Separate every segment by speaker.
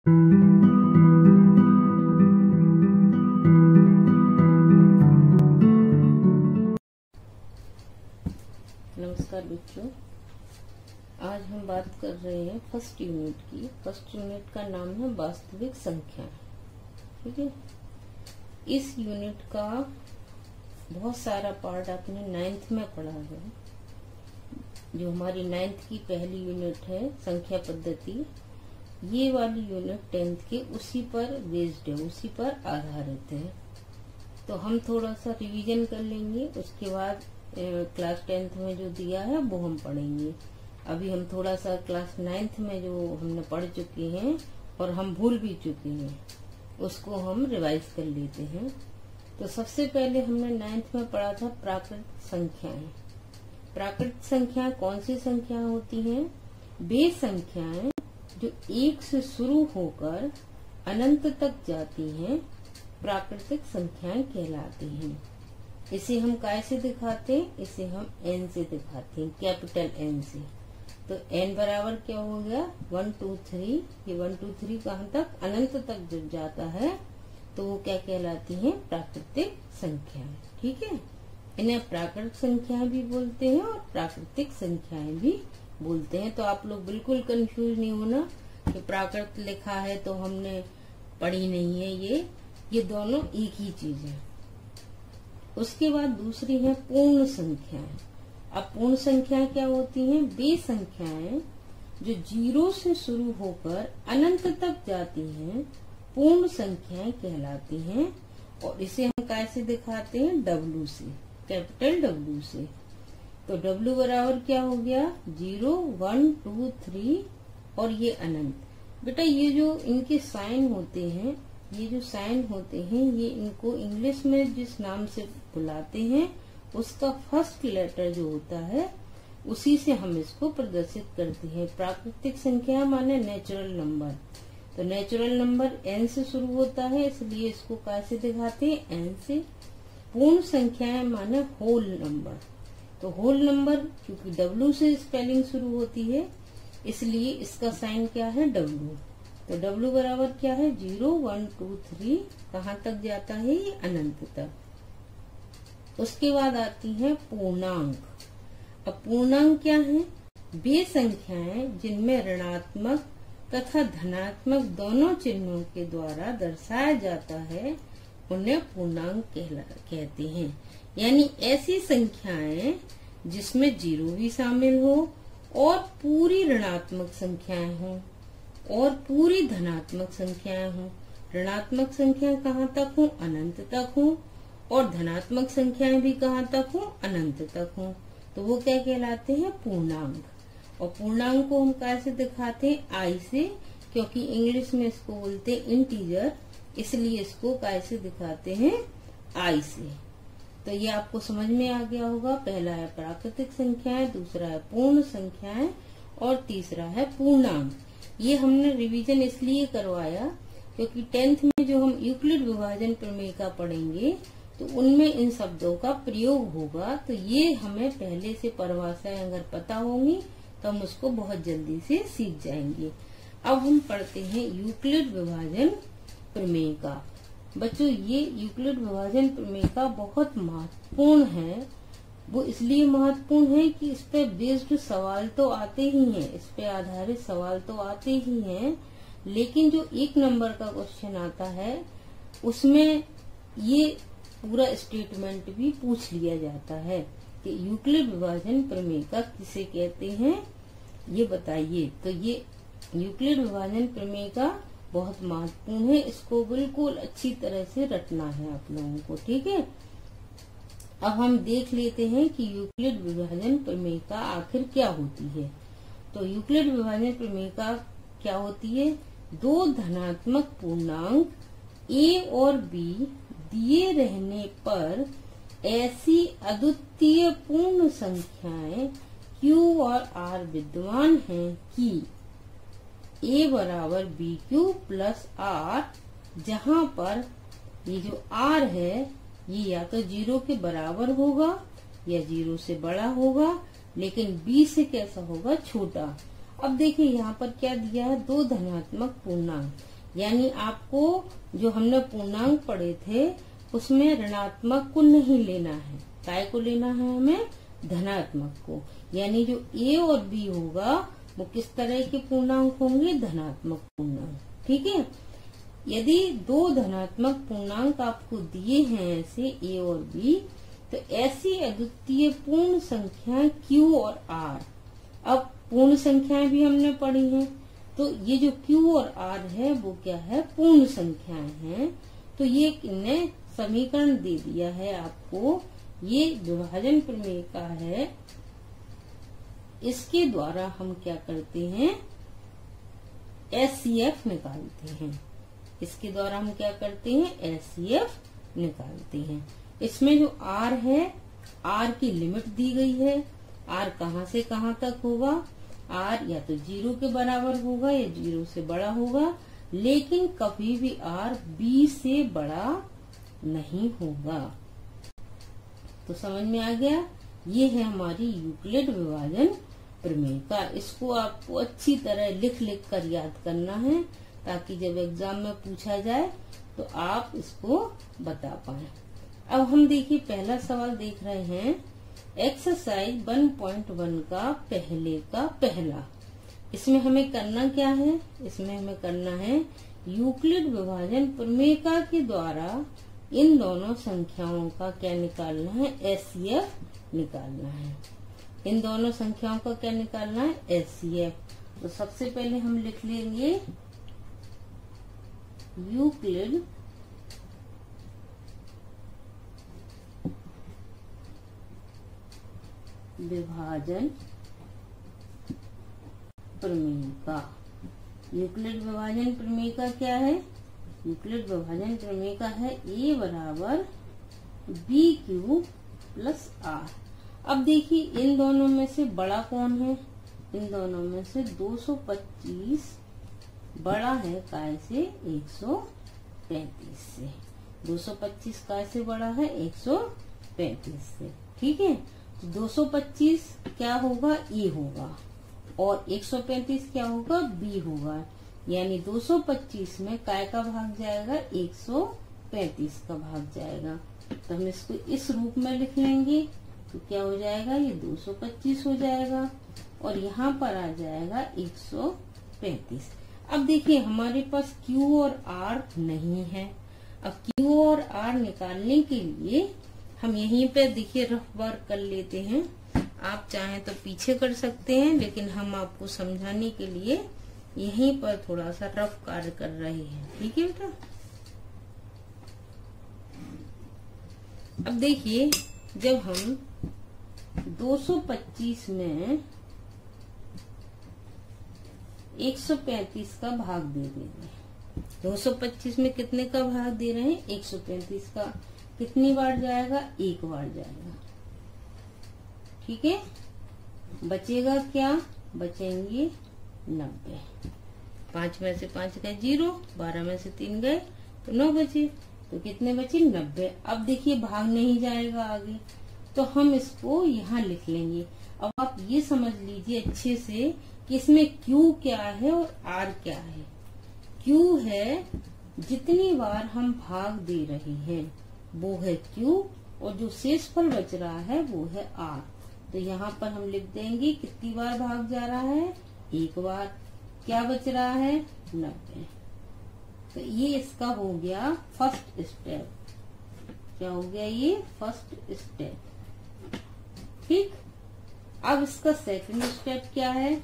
Speaker 1: नमस्कार बच्चों, आज हम बात कर रहे हैं फर्स्ट यूनिट की। फर्स्ट यूनिट का नाम है वास्तविक संख्या। ठीक है, इस यूनिट का बहुत सारा पार्ट आपने 9th में पढ़ा है। जो हमारी 9th की पहली यूनिट है संख्या पद्धति, ये वाली यूनिट 10th के उसी पर बेस्ड है, उसी पर आधारित है। तो हम थोड़ा सा रिवीजन कर लेंगे, उसके बाद क्लास 10th में जो दिया है वो हम पढ़ेंगे। अभी हम थोड़ा सा क्लास 9th में जो हमने पढ़ चुके हैं और हम भूल भी चुके हैं, उसको हम रिवाइज कर लेते हैं। तो सबसे पहले हमने 9th में पढ़ा था प्राकृत संख्याएं। प्राकृत संख्याएं कौन सी संख्याएं होती हैं? वे संख्याएं जो 1 से शुरू होकर अनंत तक जाती हैं, प्राकृतिक संख्याएं कहलाती हैं। इसे हम काय से दिखाते हैं? इसे हम n से दिखाते हैं, कैपिटल N से। तो n बराबर क्या हो गया? 1 2 3। ये 1 2 3 कहाँ तक? अनंत तक जब जाता है तो वो क्या कहलाती हैं? प्राकृतिक संख्याएं। ठीक है, इन्हें प्राकृतिक संख्याएं भी बोलते हैं और प्राकृतिक संख्याएं भी बोलते हैं। तो आप लोग बिल्कुल कंफ्यूज नहीं होना कि प्राकृत लिखा है तो हमने पढ़ी नहीं है। ये दोनों एक ही चीज है। उसके बाद दूसरी है पूर्ण संख्याएं। अब पूर्ण संख्याएं क्या होती हैं? वे संख्याएं जो 0 से शुरू होकर अनंत तक जाती हैं, पूर्ण संख्याएं कहलाती हैं। और इसे हम कैसे दिखाते हैं? W से, कैपिटल W से। तो W बराबर क्या हो गया? 0 1 2 3 और ये अनंत। बेटा ये जो इनके साइन होते हैं, ये जो साइन होते हैं, ये इनको इंग्लिश में जिस नाम से बुलाते हैं उसका फर्स्ट लेटर जो होता है उसी से हम इसको प्रदर्शित करते हैं। प्राकृतिक संख्या माने नेचुरल नंबर। तो नेचुरल नंबर n से शुरू होता है, इसलिए इसको कैसे दिखाते हैं? n से। पूर्ण संख्याएं माने होल नंबर। तो होल नंबर क्योंकि W से स्पेलिंग शुरू होती है, इसलिए इसका साइन क्या है? W। तो W बराबर क्या है? 0 1 2 3। कहाँ तक जाता है? ये अनंत तक। उसके बाद आती है पूर्णांक। अब पूर्णांक क्या है? वे संख्याएं जिनमें ऋणात्मक तथा धनात्मक दोनों चिन्हों के द्वारा दर्शाया जाता है, उन्हें पूर्णांक कहते हैं। यानी ऐसी संख्याएं जिसमें 0 भी शामिल हो और पूरी ऋणात्मक संख्याएं हों और पूरी धनात्मक संख्याएं हों। ऋणात्मक संख्याएं कहाँ तक हों? अनंत तक हों। और धनात्मक संख्याएं भी कहाँ तक हों? अनंत तक हों। तो वो क्या कहलाते हैं? पूर्णांक। और पूर्णांक को हम कैसे दिखाते हैं? I से, क्योंकि इंग्लिश में इसको बोलते हैं इंटीजर, इसलिए इसको कैसे दिखाते हैं? I से। तो ये आपको समझ में आ गया होगा। पहला है प्राकृतिक संख्याएं, दूसरा है पूर्ण संख्याएं और तीसरा है पूर्णांक। ये हमने रिवीजन इसलिए करवाया क्योंकि 10th में जो हम यूक्लिड विभाजन प्रमेय का पढ़ेंगे तो उनमें इन शब्दों का प्रयोग होगा। तो ये हमें पहले से परिभाषाएं अगर पता होंगी तो हम उसको बहुत जल्दी से सीख जाएंगे। अब हम पढ़ते हैं यूक्लिड विभाजन प्रमेय का। बच्चों ये यूक्लिड विभाजन प्रमेय का बहुत महत्वपूर्ण है। वो इसलिए महत्वपूर्ण है कि इस पे बेस्ड सवाल तो आते ही हैं, इस पे आधारित सवाल तो आते ही हैं, लेकिन जो 1 नंबर का क्वेश्चन आता है उसमें ये पूरा स्टेटमेंट भी पूछ लिया जाता है कि यूक्लिड विभाजन प्रमेय का किसे कहते हैं, ये बताइए। तो ये यूक्लिड विभाजन प्रमेय का बहुत महत्वपूर्ण है, इसको बिल्कुल अच्छी तरह से रटना है आप लोगों को। ठीक है, अब हम देख लेते हैं कि यूक्लिड विभाजन प्रमेय का आखिर क्या होती है। तो यूक्लिड विभाजन प्रमेय का क्या होती है? 2 धनात्मक पूर्णांक a और b दिए रहने पर ऐसी अद्वितीय पूर्ण संख्याएं q और r विद्यमान हैं कि a बराबर bq प्लस r, जहाँ पर ये जो r है ये या तो 0 के बराबर होगा या 0 से बड़ा होगा, लेकिन b से कैसा होगा? छोटा। अब देखिए यहाँ पर क्या दिया है? 2 धनात्मक पूर्णांक, यानी आपको जो हमने पूर्णांक पढ़े थे उसमें ऋणात्मक को नहीं लेना है, काय को लेना है हमें, धनात्मक को। यानी जो ए और बी होगा वो किस तरह के पूर्णांक होंगे, धनात्मक पूर्णांक। ठीक है, यदि दो धनात्मक पूर्णांक आपको दिए हैं ऐसे ए और बी, तो ऐसी अद्वितीय पूर्ण संख्या Q और R। अब पूर्ण संख्याएं भी हमने पढ़ी हैं, तो ये जो Q और R है वो क्या है, पूर्ण संख्याएं हैं। तो ये इन्हें समीकरण दे दिया है आपको, ये विभाजन प्रमेय का है। इसके द्वारा हम क्या करते हैं, SCF निकालते हैं। इसके द्वारा हम क्या करते हैं, SCF निकालते हैं। इसमें जो R है, R की लिमिट दी गई है। R कहाँ से कहाँ तक होगा, R या तो 0 के बराबर होगा या 0 से बड़ा होगा, लेकिन कभी भी R B से बड़ा नहीं होगा। तो समझ में आ गया, ये है हमारी यूक्लिड विभाजन प्रमेय का। इसको आपको अच्छी तरह लिख लिख कर याद करना है, ताकि जब एग्जाम में पूछा जाए तो आप इसको बता पाए। अब हम देखिए पहला सवाल देख रहे हैं, एक्सरसाइज 1.1 का पहला। इसमें हमें करना क्या है, इसमें हमें करना है यूक्लिड विभाजन प्रमेय के द्वारा इन दोनों संख्याओं का क्या निकालना है, SCF निकालना है। इन दोनों संख्याओं का क्या निकालना है, SCF। तो सबसे पहले हम लिख लेंगे यूक्लिड विभाजन प्रमेय का। यूक्लिड विभाजन प्रमेय का क्या है, यूक्लिड विभाजन प्रमेय का है A बराबर BQ प्लस R। अब देखिए इन दोनों में से बड़ा कौन है, इन दोनों में से 225 बड़ा है काय से, 135 से। 225 काय से बड़ा है, 135 से। ठीक है, तो 225 क्या होगा, E होगा, और 135 क्या होगा, B होगा। यानी 225 में काय का भाग जाएगा, 135 का भाग जाएगा। तो हम इसको इस रूप में लिख लेंगे, तो क्या हो जाएगा, ये 225 हो जाएगा और यहाँ पर आ जाएगा 135। अब देखिए हमारे पास Q और R नहीं है। अब Q और R निकालने के लिए हम यहीं पे देखिए रफ वर्क कर लेते हैं। आप चाहें तो पीछे कर सकते हैं, लेकिन हम आपको समझाने के लिए यहीं पर थोड़ा सा रफ कार्य कर रहे हैं। ठीक है बेटा, अब देखिए जब हम 225 में 135 का भाग दे देंगे, 225 में कितने का भाग दे रहे हैं, 135 का, कितनी बार जाएगा, एक बार जाएगा। ठीक है, बचेगा क्या, बचेंगे 90। 5 में से 5 गए 0, 12 में से 3 गए तो 9 बचे, तो कितने बचे, 90। अब देखिए भाग नहीं जाएगा आगे, तो हम इसको यहाँ लिख लेंगे। अब आप ये समझ लीजिए अच्छे से कि इसमें Q क्या है और R क्या है। Q है जितनी बार हम भाग दे रहे हैं वो है Q, और जो शेषफल बच रहा है वो है R। तो यहाँ पर हम लिख देंगे कितनी बार भाग जा रहा है, एक बार। क्या बच रहा है, 90। तो ये इसका हो गया फर्स्ट स्टेप। क्या हो गया, ये फर्स्ट स्टेप। ठीक, अब इसका सेकंड स्टेप क्या है,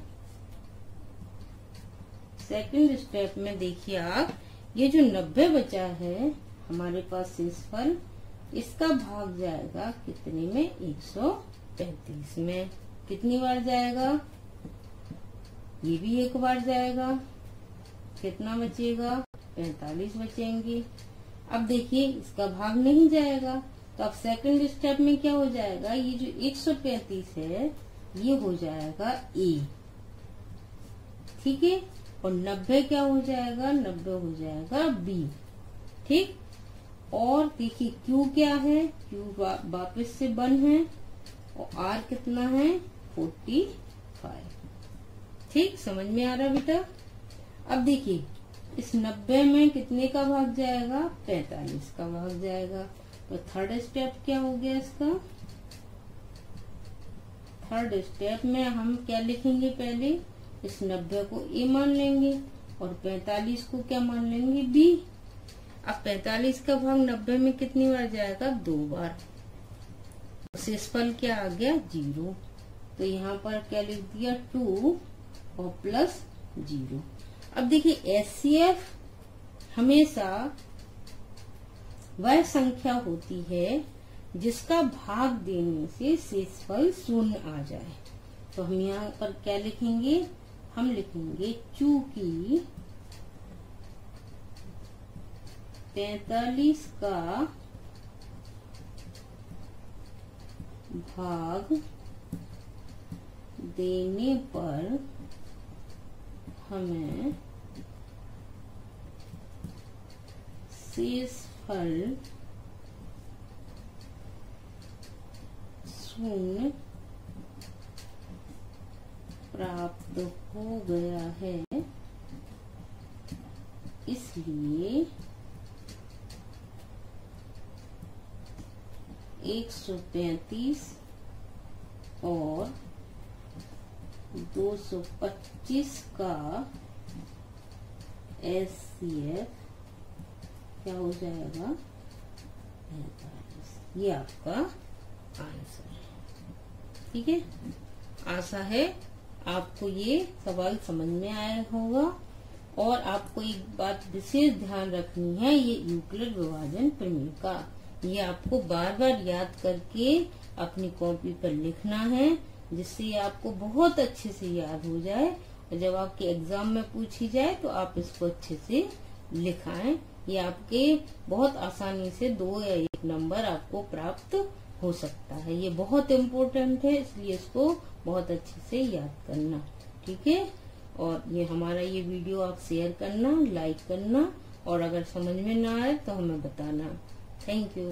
Speaker 1: सेकंड स्टेप में देखिए आप, ये जो 90 बचा है हमारे पास शेषफल, इसका भाग जाएगा कितने में, 135 में। कितनी बार जाएगा, ये भी एक बार जाएगा। कितना बचेगा, 45 बचेंगे। अब देखिए इसका भाग नहीं जाएगा, तो अब सेकंड स्टेप में क्या हो जाएगा, ये जो 135 है ये हो जाएगा A। ठीक है, और 90 क्या हो जाएगा, 90 हो जाएगा B। ठीक, और देखिए Q क्या है, Q वापस से 1 है, और R कितना है, 45। ठीक, समझ में आ रहा बेटा। अब देखिए इस 90 में कितने का भाग जाएगा? 45 का भाग जाएगा। तो थर्ड स्टेप क्या हो गया इसका? थर्ड स्टेप में हम क्या लिखेंगे? पहले इस 90 को ए मान लेंगे और 45 को क्या मान लेंगे? बी। अब 45 का भाग 90 में कितनी बार जाएगा? 2 बार। शेषफल क्या आ गया? 0। तो यहाँ पर क्या लिख दिया? 2 और प्लस 0। अब देखिए एचसीएफ हमेशा वह संख्या होती है जिसका भाग देने से शेषफल 0 आ जाए। तो हम यहाँ पर क्या लिखेंगे? हम लिखेंगे चूंकि 45 का भाग देने पर हमें शेषफल 0 प्राप्त हो गया है, इसलिए 135 और 225 का एचसीएफ क्या हो जाएगा? 45। ये आपका आंसर है। ठीक है, आशा है आपको ये सवाल समझ में आया होगा। और आपको एक बात विशेष ध्यान रखनी है, ये यूक्लिड विभाजन प्रमेय का ये आपको बार बार याद करके अपनी कॉपी पर लिखना है, जिससे ये आपको बहुत अच्छे से याद हो जाए और जब आपके एग्जाम में पूछी जाए तो आप इसको अच्छे से लिखाएं। ये आपके बहुत आसानी से 2 या 1 नंबर आपको प्राप्त हो सकता है। ये बहुत इम्पोर्टेंट है, इसलिए इसको बहुत अच्छे से याद करना। ठीक है, और ये हमारा ये वीडियो आप शेयर करना, लाइक करना, और अगर समझ में ना आए तो हमें बताना। Thank you.